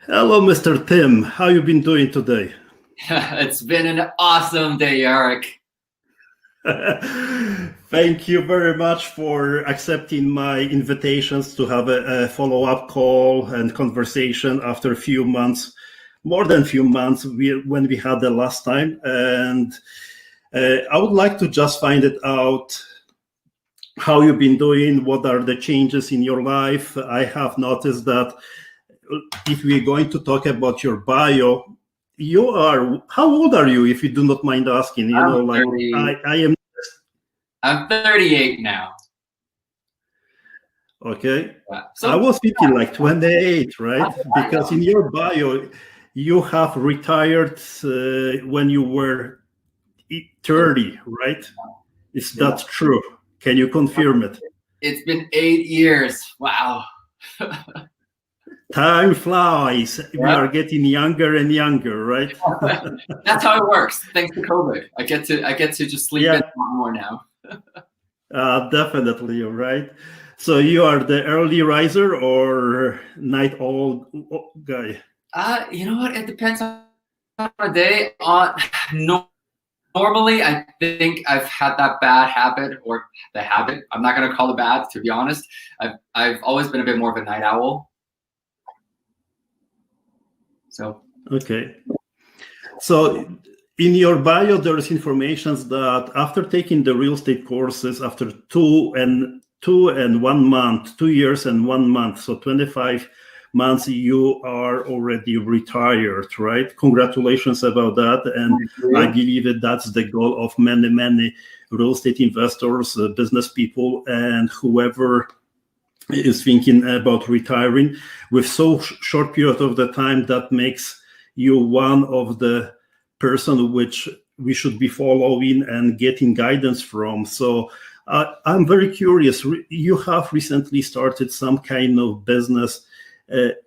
Hello, Mr. Tim. How you been doing today? It's been an awesome day, Jarek. Thank you very much for accepting my invitations to have a follow-up call and conversation after a few months, more than a few months when we had the last time. And I would like to just find it out how you've been doing, what are the changes in your life. I have noticed that if we're going to talk about your bio, how old are you, if you do not mind asking? I'm Like 30. I am. I'm 38 now. Okay. Yeah. I So was thinking like 28, right? I Because in know. your bio, you have retired when you were 30, right? Is Yeah. that true? Can you confirm it? It's been 8 years. Wow. Time flies. We Yeah. are getting younger and younger, right? That's how it works. Thanks to COVID, I get to just sleep in Yeah, a lot more now. definitely, right? So you are the early riser or night owl guy? You know what? It depends on the day. No, normally, I think I've had that bad habit or the habit. I'm not gonna call it bad, to be honest. I've always been a bit more of a night owl. So Okay. So in your bio, there is information that after taking the real estate courses, after 2 and 1 month, 2 years and 1 month, so 25 months, you are already retired, right? Congratulations about that. And thank I you. believe that that's the goal of many, many real estate investors, business people, and whoever is thinking about retiring with so short period of the time. That makes you one of the person which we should be following and getting guidance from. So I'm very curious. You have recently started some kind of business.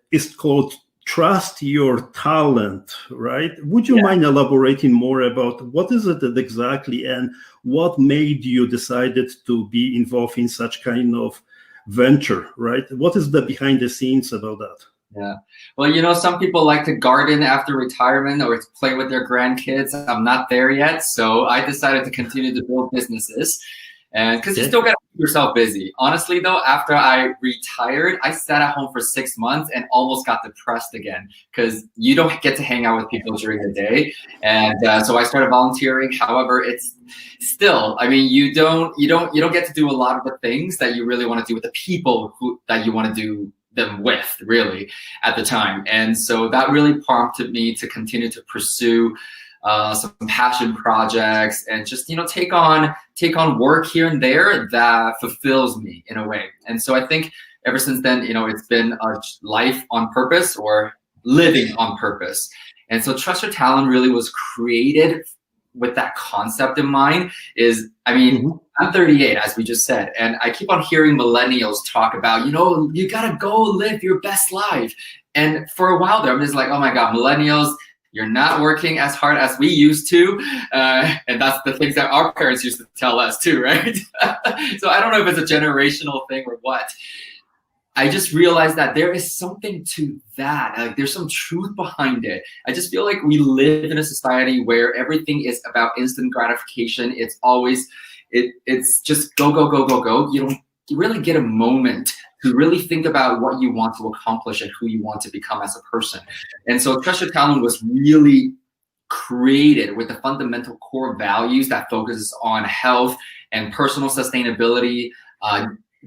It's called Trust Your Talent, right? Would you Yeah. mind elaborating more about what is it exactly, and what made you decided to be involved in such kind of venture, right? What is the behind the scenes about that? Yeah. Well, some people like to garden after retirement or play with their grandkids. I'm not there yet, so I decided to continue to build businesses. And because you Okay. still got to keep yourself busy. Honestly, though, after I retired, I sat at home for 6 months and almost got depressed again because you don't get to hang out with people during the day. And so I started volunteering. However, it's still, I mean, you don't get to do a lot of the things that you really want to do with the people that you want to do them with, really, at the time. And so that really prompted me to continue to pursue some passion projects and just take on work here and there that fulfills me in a way. And so I think ever since then, it's been a life on purpose or living on purpose. And so Trust Your Talent really was created with that concept in mind. I mean, Mhm. I'm 38, as we just said, and I keep on hearing millennials talk about, you gotta go live your best life. And for a while there, I'm just like, oh my God, millennials, you're not working as hard as we used to. And that's the things that our parents used to tell us too, right? So I don't know if it's a generational thing or what. I just realized that there is something to that. Like there's some truth behind it. I just feel like we live in a society where everything is about instant gratification. It's just go, go, go, go, go. You don't really get a moment to really think about what you want to accomplish and who you want to become as a person. And so Trust Your Talent was really created with the fundamental core values that focuses on health and personal sustainability,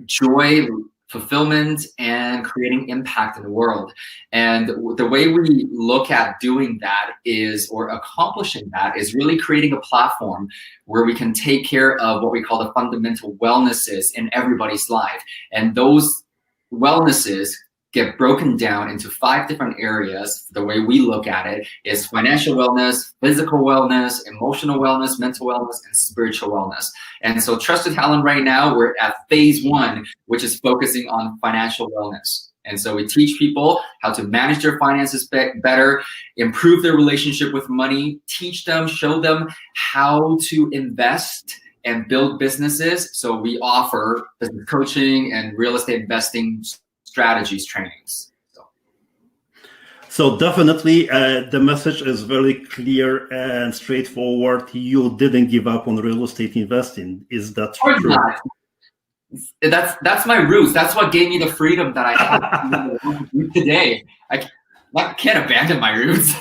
joy, fulfillment, and creating impact in the world. And the way we look at doing that is, or accomplishing that, is really creating a platform where we can take care of what we call the fundamental wellnesses in everybody's life. And those wellnesses get broken down into 5 different areas. The way we look at it is financial wellness, physical wellness, emotional wellness, mental wellness, and spiritual wellness. And so Trust Your Talent right now, we're at phase 1, which is focusing on financial wellness. And so we teach people how to manage their finances better, improve their relationship with money, teach them, show them how to invest and build businesses. So we offer business coaching and real estate investing strategies trainings. So. So definitely the message is very clear and straightforward. You didn't give up on real estate investing. Is that Or true? not. That's my roots. That's what gave me the freedom that I have today. I can't abandon my roots.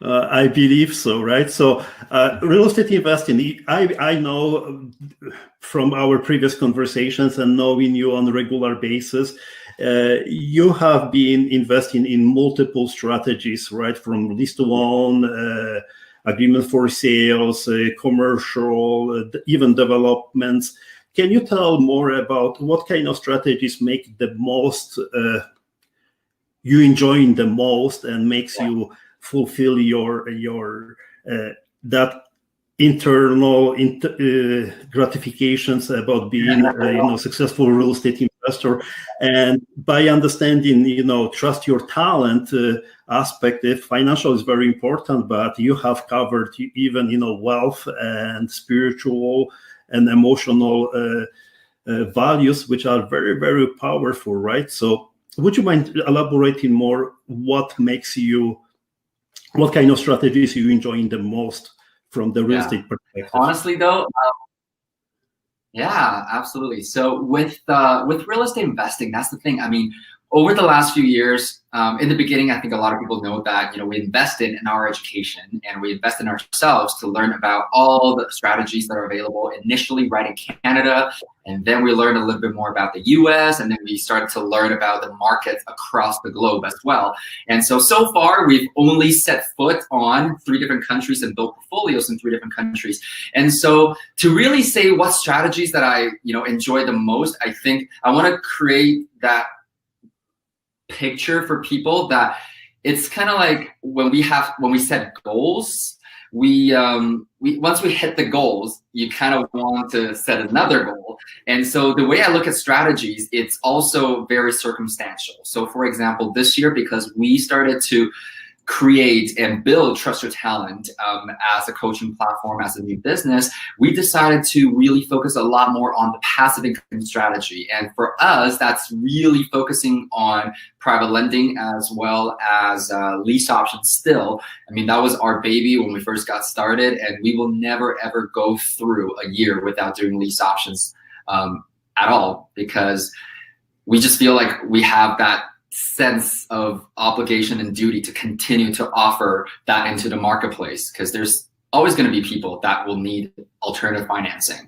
I believe so, right? So real estate investing, I know from our previous conversations and knowing you on a regular basis, you have been investing in multiple strategies, right? From lease to own, agreement for sales, commercial, even developments. Can you tell more about what kind of strategies make the most, you enjoying the most and makes you fulfill your that internal gratifications about being successful real estate investor? And by understanding trust your talent aspect, if financial is very important, but you have covered even wealth and spiritual and emotional values, which are very, very powerful, right? So would you mind elaborating more what kind of strategies you enjoying the most from the real estate perspective? Honestly, though, yeah, absolutely. So with real estate investing, that's the thing. I mean, over the last few years, in the beginning, I think a lot of people know that we invested in our education and we invest in ourselves to learn about all the strategies that are available initially right in Canada, and then we learned a little bit more about the US, and then we started to learn about the markets across the globe as well. And so far, we've only set foot on 3 different countries and built portfolios in 3 different countries. And so to really say what strategies that I enjoy the most, I think I want to create that picture for people that it's kind of like when we set goals, we once we hit the goals, you kind of want to set another goal. And so the way I look at strategies, it's also very circumstantial. So for example, this year, because we started to create and build Trust Your Talent as a coaching platform, as a new business, we decided to really focus a lot more on the passive income strategy. And for us, that's really focusing on private lending as well as lease options still. I mean, that was our baby when we first got started, and we will never, ever go through a year without doing lease options at all, because we just feel like we have that sense of obligation and duty to continue to offer that into the marketplace, because there's always going to be people that will need alternative financing.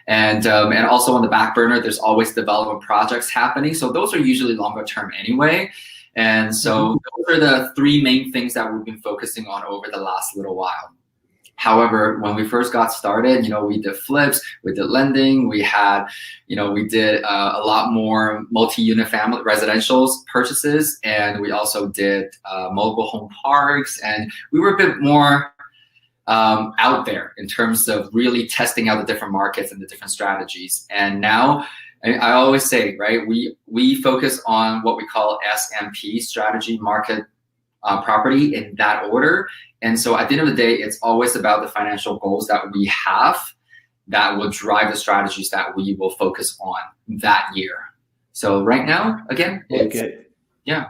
And also on the back burner, there's always development projects happening. So those are usually longer term anyway. And so those are the 3 main things that we've been focusing on over the last little while. However, when we first got started, we did flips, we did lending, we had, we did a lot more multi-unit family residentials purchases, and we also did mobile home parks, and we were a bit more out there in terms of really testing out the different markets and the different strategies. And now, I always say, right, we focus on what we call SMP, strategy, market, property, in that order. And so at the end of the day, it's always about the financial goals that we have that will drive the strategies that we will focus on that year. So right now, again, yeah.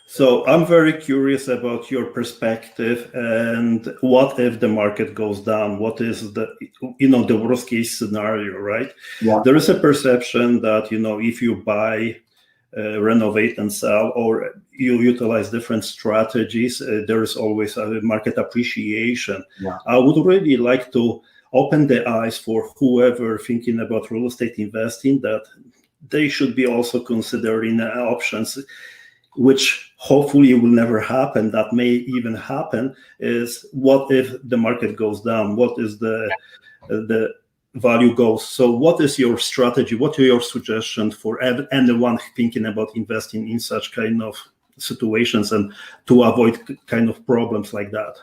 So I'm very curious about your perspective, and what if the market goes down? What is the worst case scenario, right? Yeah. There is a perception that if you buy, renovate and sell, or you utilize different strategies, there is always a market appreciation. Yeah. I would really like to open the eyes for whoever thinking about real estate investing, that they should be also considering options, which hopefully will never happen. That may even happen is, what if the market goes down? What is the value goes? So what is your strategy? What are your suggestions for anyone thinking about investing in such kind of situations and to avoid kind of problems like that?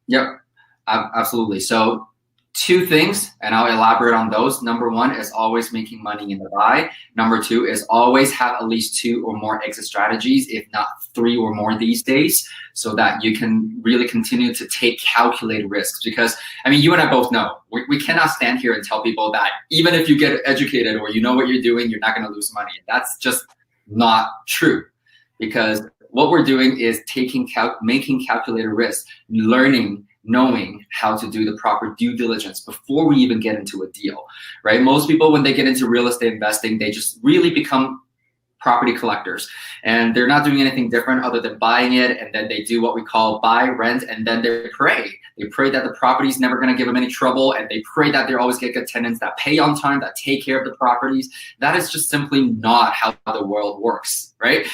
Yep, absolutely. So 2 things, and I'll elaborate on those. Number 1 is always making money in the buy. Number 2 is always have at least 2 or more exit strategies, if not 3 or more these days, so that you can really continue to take calculated risks. Because, I mean, you and I both know, we cannot stand here and tell people that even if you get educated or you know what you're doing, you're not going to lose money. That's just not true. because what we're doing is making calculated risk, learning, knowing how to do the proper due diligence before we even get into a deal, right? Most people, when they get into real estate investing, they just really become property collectors, and they're not doing anything different other than buying it, and then they do what we call buy, rent, and then they pray. They pray that the property is never going to give them any trouble, and they pray that they always get good tenants that pay on time, that take care of the properties. That is just simply not how the world works, right?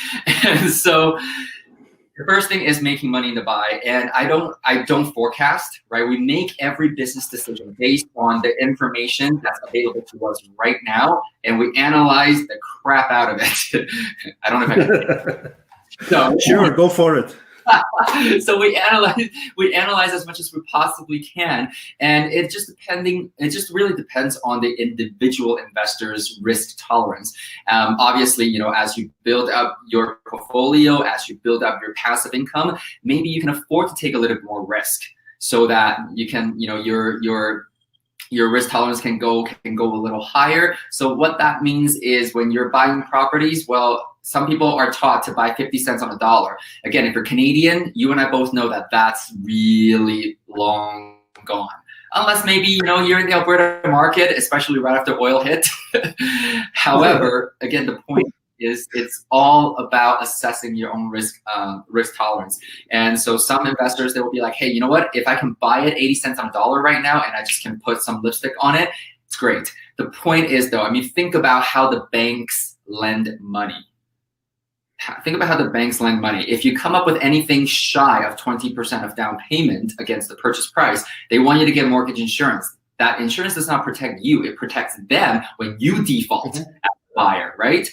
And so the first thing is making money to buy, and I don't forecast, right? We make every business decision based on the information that's available to us right now, and we analyze the crap out of it. I don't know if I can. So, sure, go for it. So we analyze as much as we possibly can, and it just really depends on the individual investor's risk tolerance. Obviously, you know, as you build up your portfolio, as you build up your passive income, maybe you can afford to take a little bit more risk, so that you can, you know, your risk tolerance can go a little higher. So what that means is when you're buying properties, well, some people are taught to buy 50 cents on a dollar. Again, if you're Canadian, you and I both know that that's really long gone. Unless maybe, you know, you're in the Alberta market, especially right after oil hit. However, again, the point is it's all about assessing your own risk tolerance. And so some investors, they will be like, hey, you know what? If I can buy it 80 cents on a dollar right now and I just can put some lipstick on it, it's great. The point is, though, I mean, think about how the banks lend money. Think about how the banks lend money. If you come up with anything shy of 20% of down payment against the purchase price, they want you to get mortgage insurance. That insurance does not protect you. It protects them when you default as a buyer, right?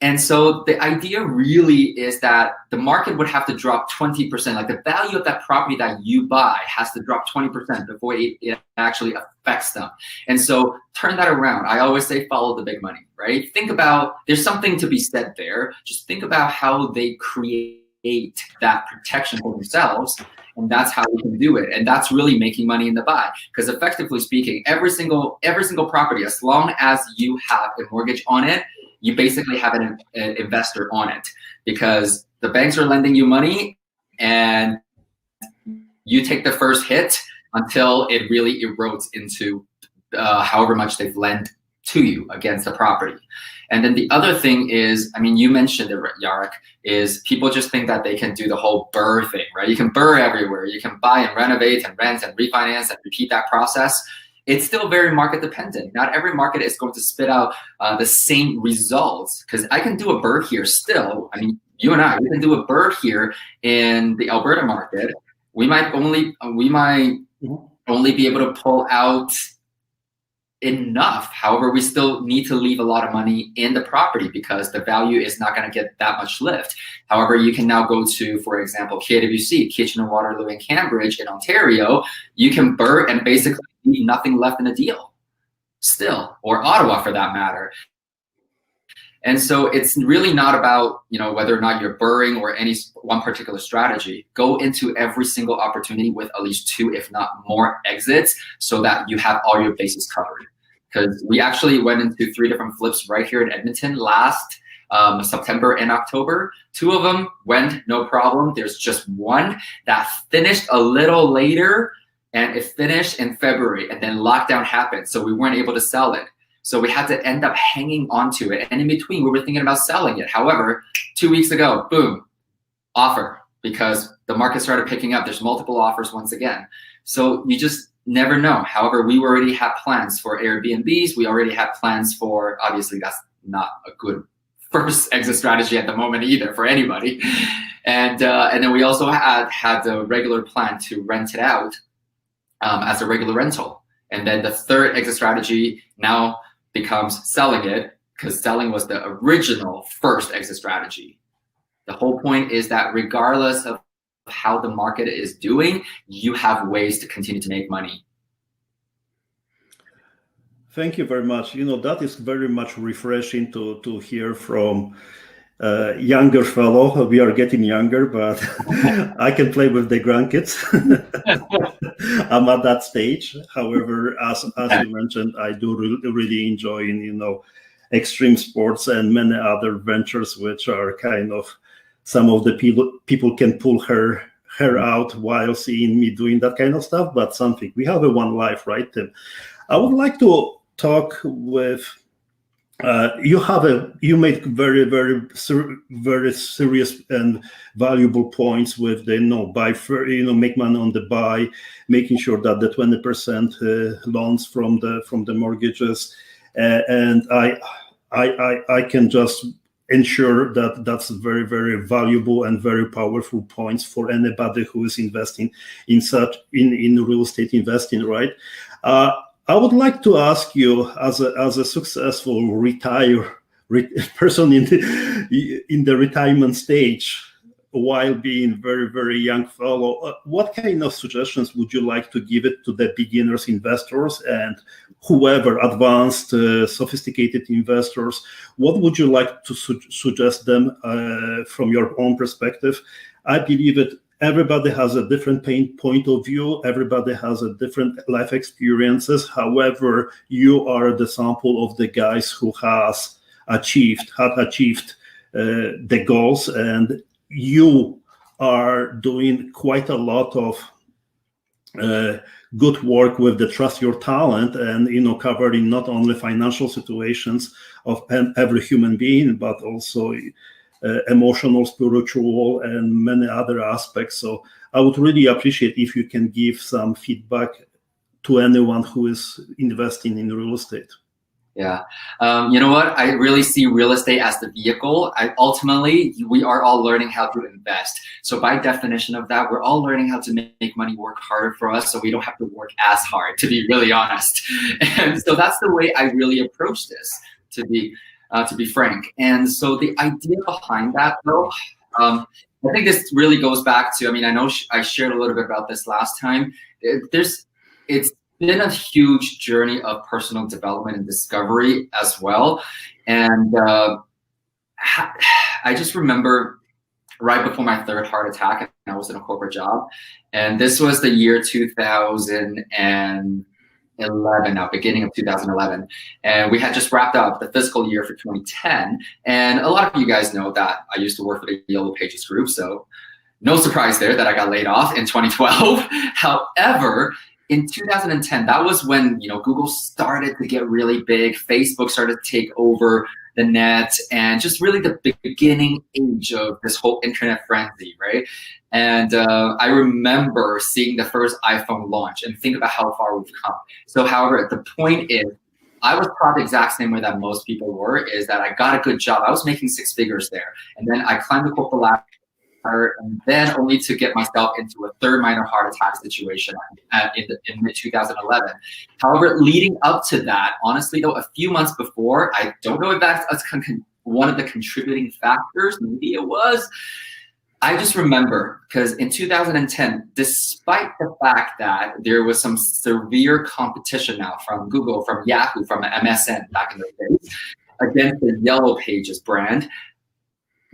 And so the idea really is that the market would have to drop 20%. Like the value of that property that you buy has to drop 20% before it actually affects them. And so turn that around. I always say follow the big money, right? Think about, there's something to be said there. Just think about how they create that protection for themselves. And that's how we can do it. And that's really making money in the buy. Because effectively speaking, every single property, as long as you have a mortgage on it, you basically have an investor on it, because the banks are lending you money and you take the first hit until it really erodes into however much they've lent to you against the property. And then the other thing is, I mean, you mentioned it, Jarek, is people just think that they can do the whole BRRRR thing, right? You can BRRRR everywhere. You can buy and renovate and rent and refinance and repeat that process. It's still very market dependent. Not every market is going to spit out the same results, because I can do a BRRRR here still. I mean, you and I, we can do a BRRRR here in the Alberta market. We might only be able to pull out enough. However, we still need to leave a lot of money in the property because the value is not going to get that much lift. However, you can now go to, for example, KWC, Kitchener-Waterloo and Cambridge in Ontario. You can BRRRR and basically leave nothing left in the deal still, or Ottawa for that matter. And so it's really not about, you know, whether or not you're BRRRRing or any one particular strategy. Go into every single opportunity with at least 2, if not more, exits, so that you have all your bases covered. Because we actually went into 3 different flips right here in Edmonton last September and October. 2 of them went no problem. There's just one that finished a little later, and it finished in February, and then lockdown happened, so we weren't able to sell it. So we had to end up hanging on to it. And in between, we were thinking about selling it. However, 2 weeks ago, boom, offer, because the market started picking up. There's multiple offers once again. So you just never know. However, we already had plans for Airbnbs. We already had plans for, obviously that's not a good first exit strategy at the moment either for anybody. And then we also had the regular plan to rent it out as a regular rental. And then the third exit strategy now becomes selling it, because selling was the original first exit strategy. The whole point is that regardless of how the market is doing, you have ways to continue to make money. Thank you very much. You know, that is very much refreshing to hear from a younger fellow. We are getting younger, but I can play with the grandkids. I'm at that stage. However, as you mentioned, I do really enjoy, you know, extreme sports and many other ventures which are kind of some of the people can pull her hair out while seeing me doing that kind of stuff, but something. We have a one life, right, Tim? I would like to talk with you made very serious and valuable points with the make money on the buy, making sure that the 20% loans from the mortgages, and I can just ensure that that's very, very valuable and very powerful points for anybody who is investing in real estate investing, right? I would like to ask you, as a successful person in the retirement stage, while being very, very young fellow, what kind of suggestions would you like to give it to the beginners investors and whoever advanced, sophisticated investors? What would you like to suggest them from your own perspective? I believe that everybody has a different point of view. Everybody has a different life experiences. However, you are the sample of the guys who had achieved the goals, and you are doing quite a lot of good work with the Trust Your Talent, and covering not only financial situations of every human being, but also emotional, spiritual, and many other aspects. So I would really appreciate if you can give some feedback to anyone who is investing in real estate. Yeah. You know what? I really see real estate as the vehicle. Ultimately, we are all learning how to invest. So by definition of that, we're all learning how to make money work harder for us so we don't have to work as hard, to be really honest. And so that's the way I really approach this, to be frank. And so the idea behind that, though, I think this really goes back to, I know I shared a little bit about this last time. It's been a huge journey of personal development and discovery as well. And I just remember right before my third heart attack, and I was in a corporate job. And this was the year 2011, now beginning of 2011. And we had just wrapped up the fiscal year for 2010. And a lot of you guys know that I used to work for the Yellow Pages group. So no surprise there that I got laid off in 2012. However, in 2010, that was when Google started to get really big. Facebook started to take over the net, and just really the beginning age of this whole internet frenzy, right? And I remember seeing the first iPhone launch, and think about how far we've come. So, however, the point is, I was taught the exact same way that most people were, is that I got a good job. I was making six figures there, and then I climbed the corporate ladder, and then only to get myself into a third minor heart attack situation in mid-2011. However, leading up to that, honestly though, a few months before, I don't know if that's one of the contributing factors, maybe it was, I just remember, because in 2010, despite the fact that there was some severe competition now from Google, from Yahoo, from MSN back in the days, against the Yellow Pages brand,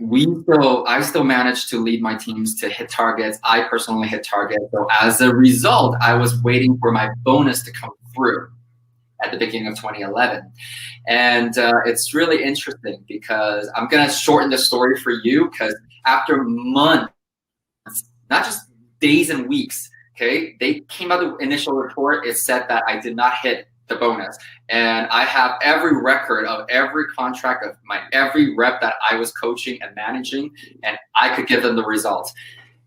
I still managed to lead my teams to hit targets. I personally hit targets. So as a result, I was waiting for my bonus to come through at the beginning of 2011. And it's really interesting because I'm going to shorten the story for you, because after months, not just days and weeks, okay, they came out the initial report. It said that I did not hit the bonus, and I have every record of every contract of every rep that I was coaching and managing, and I could give them the results.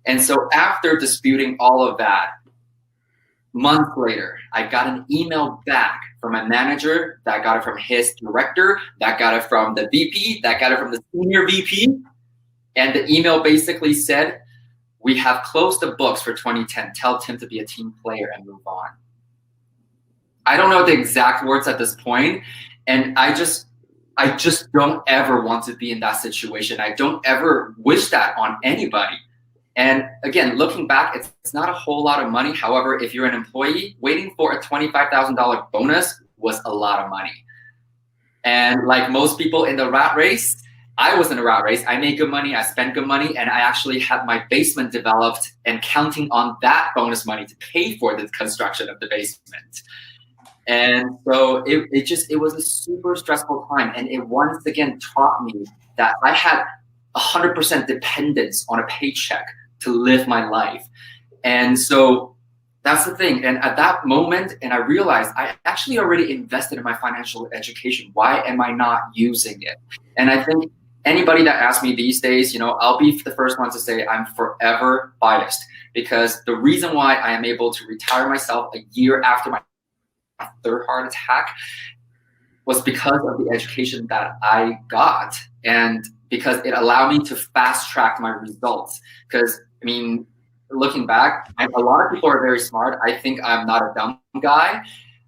And so after disputing all of that, months later, I got an email back from my manager, that got it from his director, that got it from the VP, that got it from the senior VP, and the email basically said, "We have closed the books for 2010. Tell Tim to be a team player and move on." I don't know the exact words at this point, and I just don't ever want to be in that situation. I don't ever wish that on anybody. And again, looking back, it's not a whole lot of money. However, if you're an employee, waiting for a $25,000 bonus was a lot of money. And like most people in the rat race, I was in a rat race. I made good money, I spent good money, and I actually had my basement developed and counting on that bonus money to pay for the construction of the basement. And so it was a super stressful time. And it once again taught me that I had 100% dependence on a paycheck to live my life. And so that's the thing. And at that moment, and I realized I actually already invested in my financial education. Why am I not using it? And I think anybody that asks me these days, you know, I'll be the first one to say I'm forever biased, because the reason why I am able to retire myself a year after my third heart attack was because of the education that I got, and because it allowed me to fast track my results. Because, I mean, looking back, a lot of people are very smart. I think I'm not a dumb guy.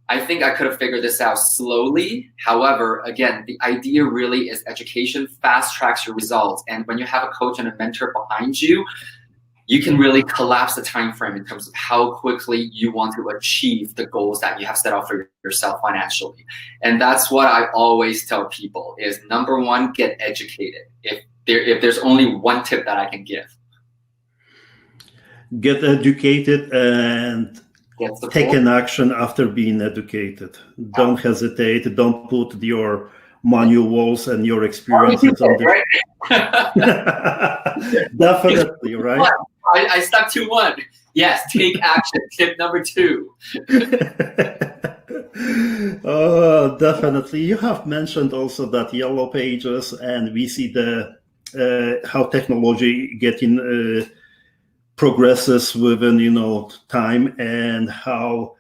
I think I could have figured this out slowly. However, again, the idea really is education fast tracks your results. And when you have a coach and a mentor behind you, you can really collapse the time frame in terms of how quickly you want to achieve the goals that you have set out for yourself financially. And that's what I always tell people is, number one, get educated. If there's only one tip that I can give. Get educated and take an action after being educated. Don't hesitate. Don't put your manuals and your experiences on the Definitely, right? I stuck to one. Yes, take action. Tip number 2. Oh, definitely. You have mentioned also that yellow pages, and we see the how technology getting progresses within, you know, time, and how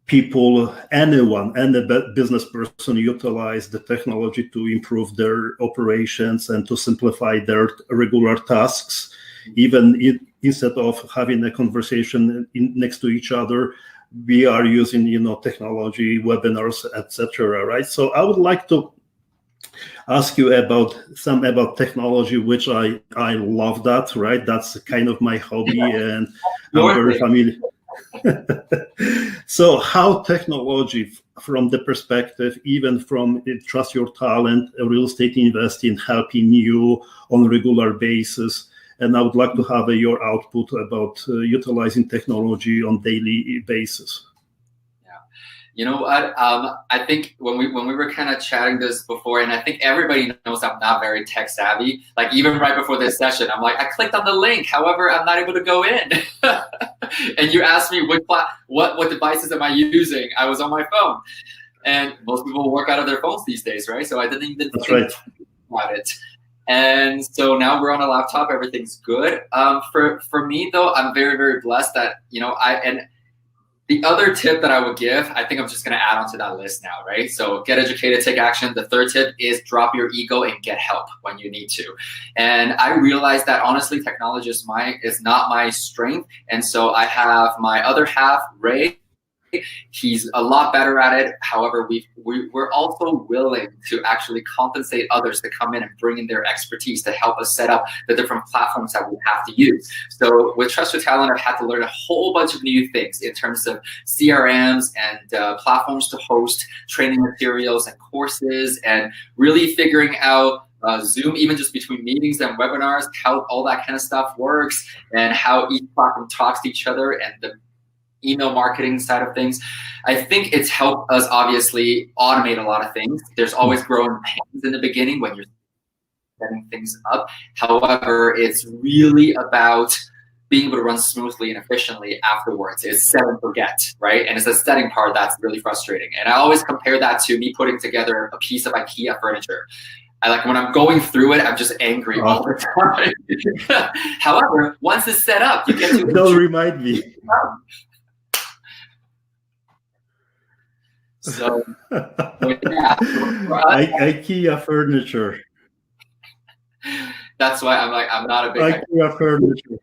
people, anyone, any business person utilize the technology to improve their operations and to simplify their regular tasks. Even instead of having a conversation about to each other, we are using, you know, technology, webinars, etc. Right? So I would like to ask you about technology, which I love that, right? That's kind of my hobby, and I'm very familiar. So how technology, from the perspective, even from Trust Your Talent, real estate investing, helping you on a regular basis. And I would like to have your output about utilizing technology on daily basis. You know what? I think when we were kind of chatting this before, and I think everybody knows I'm not very tech savvy. Like even right before this session, I'm like, I clicked on the link. However, I'm not able to go in. And you asked me what devices am I using? I was on my phone, and most people work out of their phones these days, right? So I didn't even think about it. And so now we're on a laptop. Everything's good. For me though, I'm very, very blessed that, you know, the other tip that I would give, I think I'm just going to add on to that list now, right? So get educated, take action. The third tip is drop your ego and get help when you need to. And I realized that honestly, technology is not my strength. And so I have my other half, Ray. He's a lot better at it. However, we're also willing to actually compensate others to come in and bring in their expertise to help us set up the different platforms that we have to use. So with Trust Your Talent, I've had to learn a whole bunch of new things in terms of CRMs and platforms to host training materials and courses, and really figuring out Zoom, even just between meetings and webinars, how all that kind of stuff works, and how each platform talks to each other, and the email marketing side of things. I think it's helped us obviously automate a lot of things. There's always growing pains in the beginning when you're setting things up. However, it's really about being able to run smoothly and efficiently afterwards. It's set and forget, right? And it's the setting part that's really frustrating. And I always compare that to me putting together a piece of IKEA furniture. When I'm going through it, I'm just angry all the time. However, once it's set up, you get to don't remind me. So, yeah. IKEA furniture. That's why I'm not a big IKEA furniture.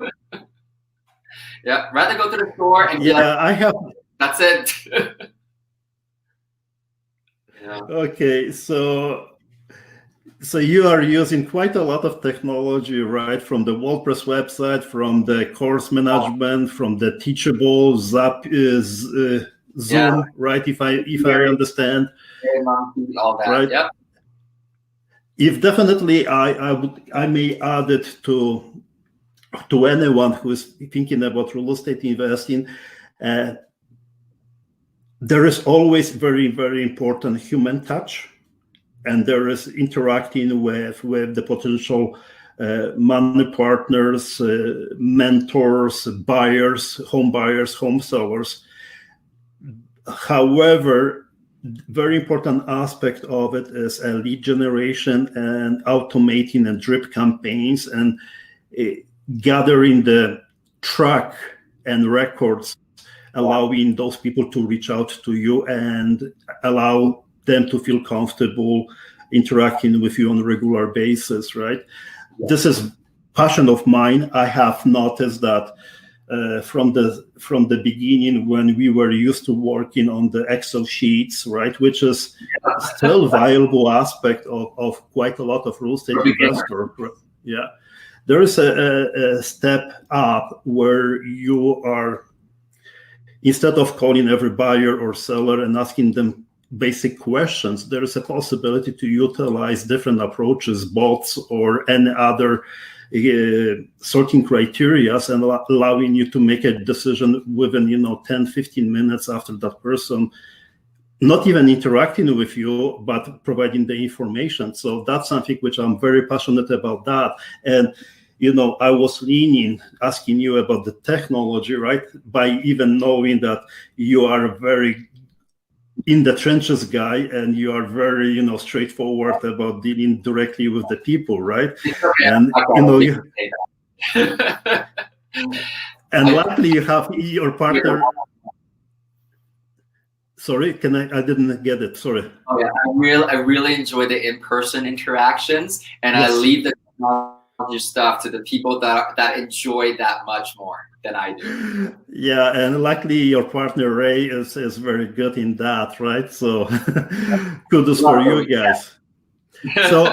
Yeah, rather go to the store and I have. That's it. Yeah. Okay, so you are using quite a lot of technology, right? From the WordPress website, from the course management, from the Teachable, Zap Zoom, right? If I understand, all that, right? Yep. If definitely, I may add it to anyone who is thinking about real estate investing. There is always very, very important human touch, and there is interacting with the potential money partners, mentors, buyers, home sellers. However, very important aspect of it is lead generation and automating and drip campaigns and gathering the track and records, allowing those people to reach out to you and allow them to feel comfortable interacting with you on a regular basis, right? Yeah. This is passion of mine. I have noticed that from the beginning, when we were used to working on the Excel sheets, right, which is still a valuable aspect of quite a lot of real estate investors. Yeah, there is a step up where you are, instead of calling every buyer or seller and asking them basic questions, there is a possibility to utilize different approaches, bots or any other sorting criteria, and allowing you to make a decision within 10-15 minutes after that person not even interacting with you but providing the information. So that's something which I'm very passionate about that. And I was asking you about the technology, right, by even knowing that you are a very in the trenches guy and you are very straightforward about dealing directly with the people, right? And and luckily you have your partner. Sorry, I didn't get it. Sorry. Oh yeah, I really enjoy the in-person interactions, and yes. I leave the technology stuff to the people that enjoy that much more than I do. Yeah, and luckily your partner Ray is very good in that, right? So kudos for you guys. So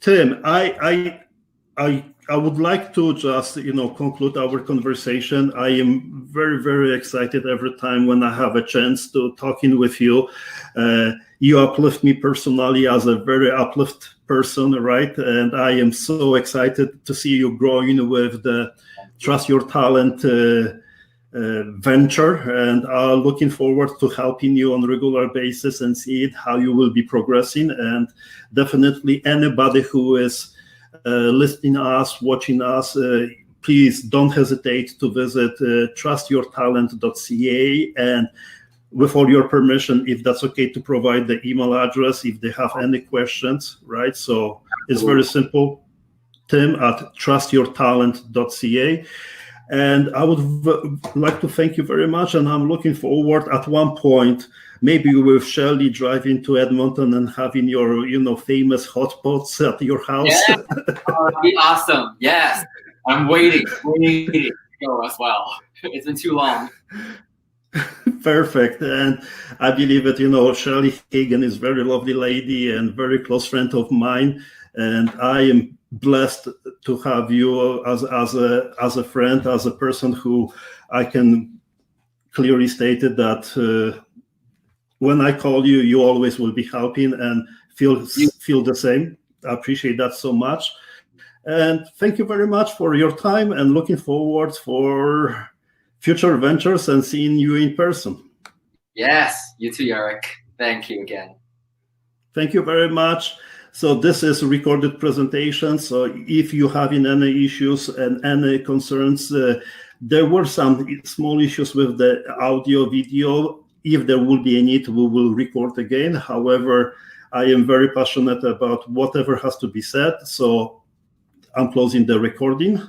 Tim, I would like to just conclude our conversation. I am very, very excited every time when I have a chance to talking with you. You uplift me personally as a very uplift person, right? And I am so excited to see you growing with the Trust Your Talent venture, and looking forward to helping you on a regular basis and see how you will be progressing. And definitely anybody who is listening us, watching us, please don't hesitate to visit trustyourtalent.ca, and with all your permission, if that's okay, to provide the email address if they have any questions, right? So it's very simple, tim@trustyourtalent.ca. And I would like to thank you very much, and I'm looking forward at one point, maybe with Shelley driving to Edmonton and having your, famous hot pots at your house. Yeah, that'd be awesome. Yes, I'm waiting to go as well. It's been too long. Perfect. And I believe that, Shelley Hagan is a very lovely lady and very close friend of mine. And I am blessed to have you as a friend, as a person who I can clearly stated that when I call you, you always will be helping and feel the same. I appreciate that so much. And thank you very much for your time, and looking forward for future ventures and seeing you in person. Yes, you too, Jarek. Thank you again. Thank you very much. So this is a recorded presentation. So if you have any issues and any concerns, there were some small issues with the audio, video. If there will be a need, we will record again. However, I am very passionate about whatever has to be said. So I'm closing the recording.